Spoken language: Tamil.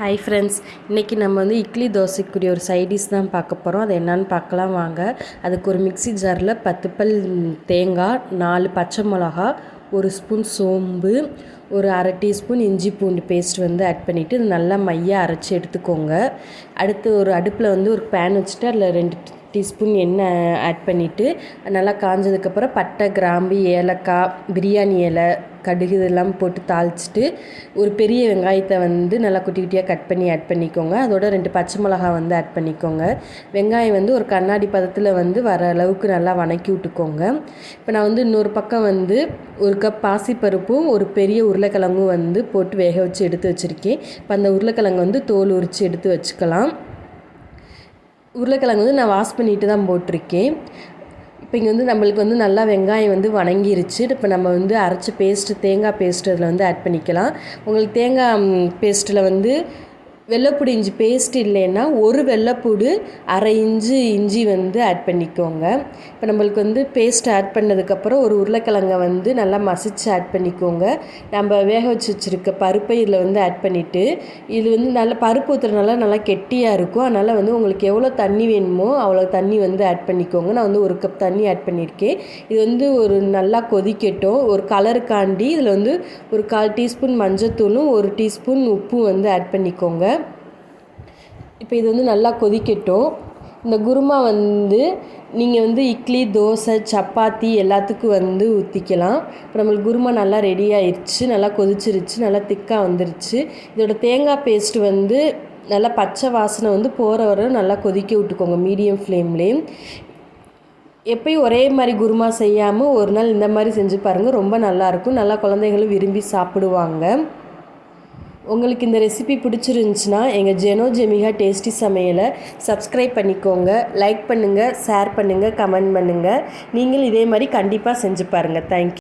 ஹாய் ஃப்ரெண்ட்ஸ், இன்றைக்கி நம்ம வந்து இட்லி தோசைக்குரிய ஒரு சைடிஷ் தான் பார்க்க போகிறோம். அது என்னன்னு பார்க்கலாம் வாங்க. அதுக்கு ஒரு மிக்ஸி ஜாரில் 10 பல் தேங்காய், 4 பச்சை மிளகா, 1 ஸ்பூன் சோம்பு, ஒரு அரை டீஸ்பூன் இஞ்சி பூண்டு பேஸ்ட் வந்து ஆட் பண்ணிவிட்டு இது நல்லா மையாக அரைச்சி எடுத்துக்கோங்க. அடுத்து ஒரு அடுப்பில் வந்து ஒரு பேன் வச்சுட்டு அதில் 2 டீஸ்பூன் எண்ணெய் ஆட் பண்ணிவிட்டு நல்லா காஞ்சதுக்கப்புறம் பட்டை, கிராம்பு, ஏலக்காய், பிரியாணி இலை, கடுகு இதெல்லாம் போட்டு தாளிச்சிட்டு ஒரு பெரிய வெங்காயத்தை வந்து நல்லா குட்டி குட்டியாக கட் பண்ணி ஆட் பண்ணிக்கோங்க. அதோட 2 பச்சை மிளகாய் வந்து ஆட் பண்ணிக்கோங்க. வெங்காயம் வந்து ஒரு கண்ணாடி பதத்தில் வந்து வர அளவுக்கு நல்லா வணக்கி விட்டுக்கோங்க. இப்போ நான் வந்து இன்னொரு பக்கம் வந்து 1 கப் பாசிப்பருப்பும் ஒரு பெரிய உருளைக்கிழங்கும் வந்து போட்டு வேக வச்சு எடுத்து வச்சுருக்கேன். இப்போ அந்த உருளைக்கிழங்கு வந்து தோல் உரித்து எடுத்து வச்சுக்கலாம். உருளைக்கிழங்கு வந்து நான் வாஷ் பண்ணிட்டு தான் போட்டிருக்கேன். இப்போ இங்கே வந்து நம்மளுக்கு வந்து நல்லா வெங்காயம் வந்து வணங்கிருச்சு. இப்போ நம்ம வந்து அரைச்ச தேங்காய் பேஸ்ட்டு அதில் வந்து ஆட் பண்ணிக்கலாம். உங்களுக்கு தேங்காய் பேஸ்ட்டில் வந்து வெள்ளைப்பூடு இஞ்சி பேஸ்ட் இல்லைன்னா ஒரு வெள்ளைப்பூடு அரை இஞ்சி வந்து ஆட் பண்ணிக்கோங்க. இப்போ நம்மளுக்கு வந்து பேஸ்ட் ஆட் பண்ணதுக்கப்புறம் ஒரு உருளைக்கிழங்கை வந்து நல்லா மசிச்சு ஆட் பண்ணிக்கோங்க. நம்ம வேக வச்சுருக்க பருப்பை இதில் வந்து ஆட் பண்ணிவிட்டு இது வந்து நல்லா பருப்பு ஊற்றுறதுனால நல்லா கெட்டியாக இருக்கும். அதனால் வந்து உங்களுக்கு எவ்வளோ தண்ணி வேணுமோ அவ்வளோ தண்ணி வந்து ஆட் பண்ணிக்கோங்க. நான் வந்து 1 கப் தண்ணி ஆட் பண்ணியிருக்கேன். இது வந்து ஒரு நல்லா கொதிக்கட்டும். ஒரு கலருக்காண்டி இதில் வந்து ஒரு 1/4 டீஸ்பூன் மஞ்சத்தூளும் 1 டீஸ்பூன் உப்பும் வந்து ஆட் பண்ணிக்கோங்க. இப்போ இது வந்து நல்லா கொதிக்கட்டும். இந்த குருமா வந்து நீங்கள் வந்து இட்லி, தோசை, சப்பாத்தி எல்லாத்துக்கும் வந்து ஊற்றிக்கலாம். இப்போ நம்மளுக்கு குருமா நல்லா ரெடி ஆயிடுச்சு, நல்லா கொதிச்சிருச்சு, நல்லா திக்காக வந்துருச்சு. இதோட தேங்காய் பேஸ்ட்டு வந்து நல்லா பச்சை வாசனை வந்து போகிற வரை நல்லா கொதிக்க விட்டுக்கோங்க மீடியம் ஃப்ளேம்லேயே. எப்பயும் ஒரே மாதிரி குருமா செய்யாமல் ஒரு நாள் இந்த மாதிரி செஞ்சு பாருங்கள், ரொம்ப நல்லாயிருக்கும். நல்லா குழந்தைகளும் விரும்பி சாப்பிடுவாங்க. உங்களுக்கு இந்த ரெசிபி பிடிச்சிருந்துச்சுன்னா எங்கள் ஜெனோ ஜெமிகா டேஸ்டி சமையலை சப்ஸ்கிரைப் பண்ணிக்கோங்க. லைக் பண்ணுங்கள், ஷேர் பண்ணுங்கள், கமெண்ட் பண்ணுங்கள். நீங்களும் இதே மாதிரி கண்டிப்பாக செஞ்சு பாருங்கள். தேங்க்யூ.